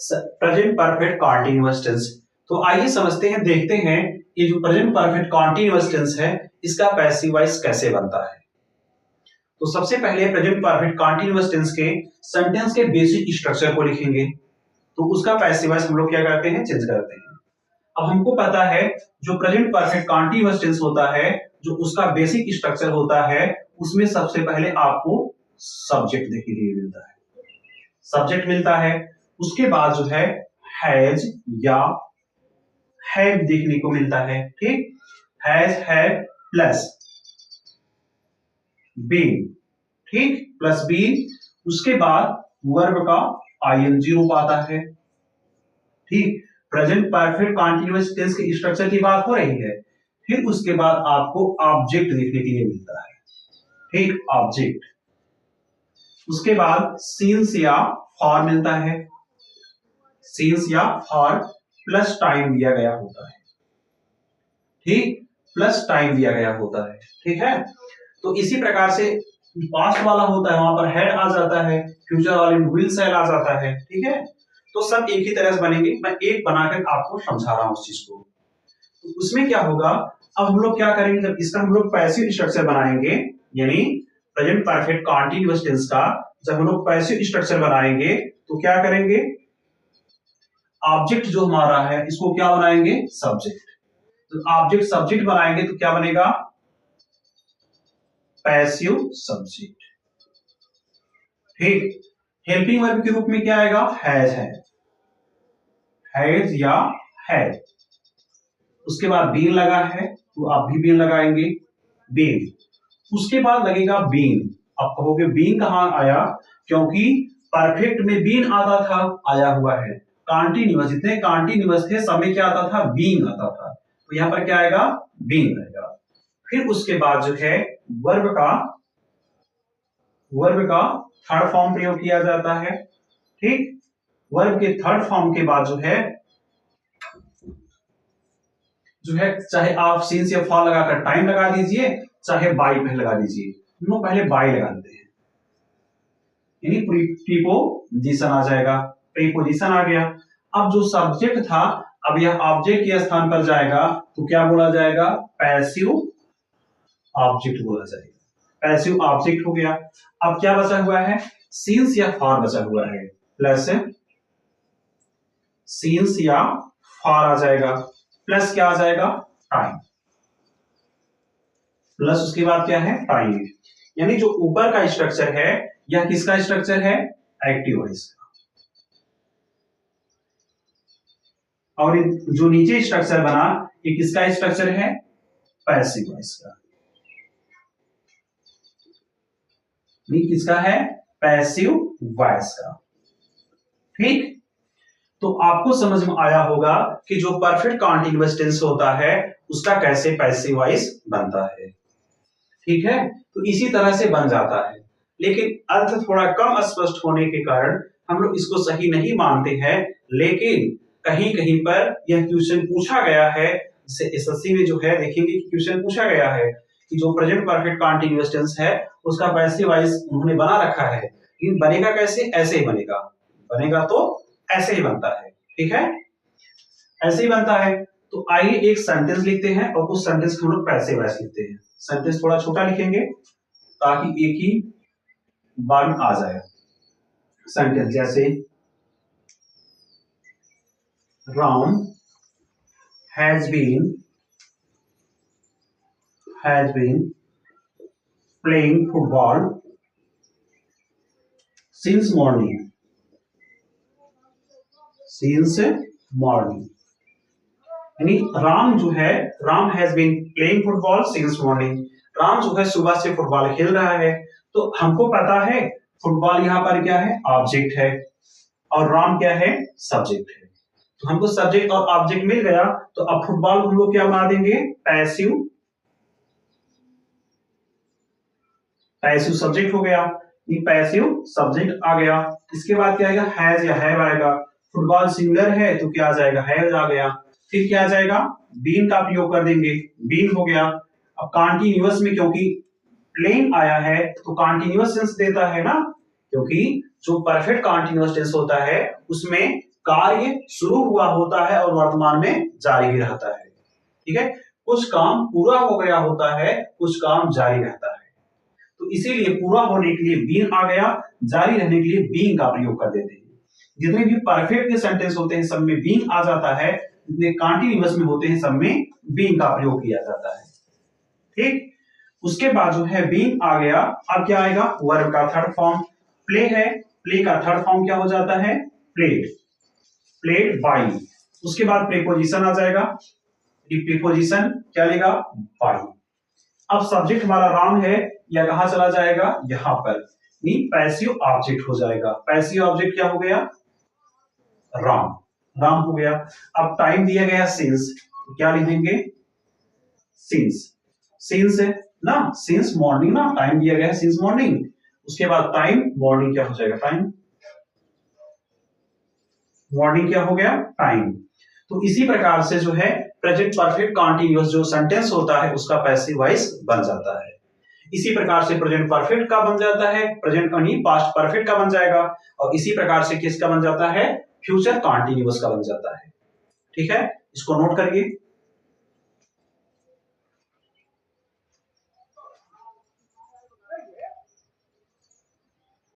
Present perfect continuous tense. तो आइए समझते हैं, देखते हैं ये जो प्रेजेंट परफेक्ट कंटीन्यूअस टेंस है इसका पैसिव वॉइस कैसे बनता है। तो सबसे पहले प्रेजेंट परफेक्ट कंटीन्यूअस टेंस के सेंटेंस के बेसिक स्ट्रक्चर को लिखेंगे, तो उसका पैसिव वॉइस हम लोग क्या करते हैं, चेंज करते हैं। अब हमको पता है जो प्रेजेंट परफेक्ट कंटीन्यूअस टेंस होता है, जो उसका बेसिक स्ट्रक्चर होता है, उसमें सबसे पहले आपको सब्जेक्ट देखने के लिए मिलता है, सब्जेक्ट मिलता है। उसके बाद जो है हैज या हैव देखने को मिलता है, ठीक। हैज, हैव प्लस बीन, ठीक, प्लस बीन। उसके बाद वर्ब का आईएनजी रूप आता है, ठीक। प्रेजेंट परफेक्ट कंटीन्यूअस टेंस के स्ट्रक्चर की बात हो रही है। फिर उसके बाद आपको ऑब्जेक्ट देखने के लिए मिलता है, ठीक, ऑब्जेक्ट। उसके बाद सिंस या फॉर मिलता है, सिंस या फॉर प्लस टाइम दिया गया होता है, ठीक, प्लस टाइम दिया गया होता है, ठीक है। तो इसी प्रकार से पास्ट वाला होता है, वहां पर हैड आ जाता है, फ्यूचर वाले में विल शैल आ जाता है, ठीक है। तो सब एक ही तरह से बनेंगे, मैं एक बनाकर आपको समझा रहा हूं उस चीज को। तो उसमें क्या होगा, अब हम लोग क्या करेंगे, जब इसका हम लोग पैसिव स्ट्रक्चर बनाएंगे, यानी प्रेजेंट परफेक्ट कंटीन्यूअस टेंस का जब हम लोग पैसिव स्ट्रक्चर बनाएंगे तो क्या करेंगे, ऑब्जेक्ट जो हमारा है इसको क्या बनाएंगे, सब्जेक्ट। तो ऑब्जेक्ट सब्जेक्ट बनाएंगे तो क्या बनेगा, पैसिव सब्जेक्ट, ठीक। हेल्पिंग वर्ब के रूप में क्या आएगा, हैज है, हैज या हैड। उसके बाद बीन लगा है तो आप भी बीन लगाएंगे, बीन। उसके बाद लगेगा बीन। आप कहोगे बीन कहां आया, क्योंकि परफेक्ट में बीन आता था, आया हुआ है। कंटीन्यूअस, जितने कंटीन्यूअस थे सब में क्या आता था, बीन आता था, तो यहां पर क्या आएगा, बीन आएगा। फिर उसके बाद जो है वर्ब का थर्ड फॉर्म प्रयोग किया जाता है, ठीक। वर्ब के थर्ड फॉर्म के बाद जो है चाहे आप सिंस या फॉर लगाकर टाइम लगा दीजिए, चाहे बाई पहले लगा दीजिए। हम लोग पहले बाई लगा देते हैं, यानी प्रीपोजिशन आ जाएगा, प्रीपोजिशन आ गया। अब जो सब्जेक्ट था, अब यह ऑब्जेक्ट के स्थान पर जाएगा तो क्या बोला जाएगा, पैसिव ऑब्जेक्ट बोला जाएगा, पैसिव ऑब्जेक्ट हो गया। अब क्या बचा हुआ है, सिंस या फॉर बचा हुआ है, प्लस सिंस या फॉर आ जाएगा, प्लस क्या आ जाएगा, टाइम, प्लस उसके बाद क्या है, टाइम। यानी जो ऊपर का स्ट्रक्चर है यह किसका स्ट्रक्चर है, एक्टिव वॉइस का, और जो नीचे स्ट्रक्चर बना ये किसका स्ट्रक्चर है, पैसिव वॉइस का। किसका है, पैसिव वॉइस का, ठीक। तो आपको समझ में आया होगा कि जो परफेक्ट कंटीन्यूअस टेंस होता है उसका कैसे पैसिव वॉइस बनता है, ठीक है। तो इसी तरह से बन जाता है, लेकिन अर्थ थोड़ा कम स्पष्ट होने के कारण हम लोग इसको सही नहीं मानते हैं। लेकिन कहीं कहीं पर यह क्वेश्चन पूछा गया है, जैसे एसएससी में जो है देखेंगे कि क्वेश्चन पूछा गया है कि जो प्रेजेंट परफेक्ट कंटीन्यूअस टेंस है उसका पैसिव वॉइस उन्होंने बना रखा है, लेकिन बनेगा कैसे, ऐसे ही बनेगा, बनेगा तो ऐसे ही बनता है, ठीक है, ऐसे ही बनता है। तो आइए एक सेंटेंस लिखते हैं और उस सेंटेंस को हम लोग पैसिव वॉइस लिखते हैं। सेंटेंस थोड़ा छोटा लिखेंगे ताकि एक ही बार में आ जाए। सेंटेंस जैसे Ram has been playing football since morning. यानी राम जो है, Ram has been playing football since morning, Ram जो है सुबह से फुटबॉल खेल रहा है। तो हमको पता है फुटबॉल यहाँ पर क्या है, ऑब्जेक्ट है, और राम क्या है, सब्जेक्ट है। तो हमको सब्जेक्ट और ऑब्जेक्ट मिल गया, तो अब फुटबॉल हम लोग क्या बना देंगे, पैसिव सब्जेक्ट हो गया, ये पैसिव सब्जेक्ट आ गया। इसके बाद क्या आएगा, हैज या हैव आएगा। फुटबॉल सिंगुलर है तो क्या आ जाएगा, हैव आ गया। फिर क्या आ जाएगा, बीन का प्रयोग कर देंगे, बीन हो गया। अब कंटीन्यूअस में क्योंकि प्लेइंग आया है तो कंटीन्यूअस टेंस देता है ना, क्योंकि जो परफेक्ट कंटीन्यूअस टेंस होता है उसमें कार्य शुरू हुआ होता है और वर्तमान में जारी भी रहता है। ठीक है, कुछ काम पूरा हो गया होता है, कुछ काम जारी रहता है। तो इसीलिए पूरा होने के लिए बीन आ गया, जारी रहने के लिए बीइंग का प्रयोग कर देते हैं। जितने भी परफेक्ट के सेंटेंस होते हैं सब में बीइंग आ जाता है, जितने कॉन्टिन्यूअस में होते हैं सब में बीइंग का प्रयोग किया जाता है। ठीक, उसके बाद जो है बीइंग आ गया, अब क्या आएगा, वर्ब का थर्ड फॉर्म प्ले है, प्ले का थर्ड फॉर्म क्या हो जाता है, प्लेड, प्लेड बाय। उसके बाद प्रीपोजिशन आ जाएगा, प्रीपोजिशन क्या लेगा, बाय। अब सब्जेक्ट हमारा राम है, या कहां चला जाएगा, यहां पर, पैसिव ऑब्जेक्ट हो जाएगा। पैसिव ऑब्जेक्ट क्या हो गया, राम, राम हो गया। अब टाइम दिया गया सिंस, क्या लिख देंगे, सिंस, सिंस है ना, सिंस मॉर्निंग ना, टाइम दिया गया है सिंस मॉर्निंग। उसके बाद टाइम मॉर्निंग क्या हो जाएगा, टाइम, मॉर्निंग क्या हो गया, टाइम। तो इसी प्रकार से जो है प्रेजेंट परफेक्ट कॉन्टिन्यूअस जो सेंटेंस होता है उसका पैसिव वॉइस बन जाता है। इसी प्रकार से प्रेजेंट परफेक्ट का बन जाता है, प्रेजेंट पास्ट परफेक्ट का बन जाएगा, और इसी प्रकार से किसका बन जाता है, फ्यूचर कॉन्टिन्यूअस का बन जाता है। ठीक है, इसको नोट करिए।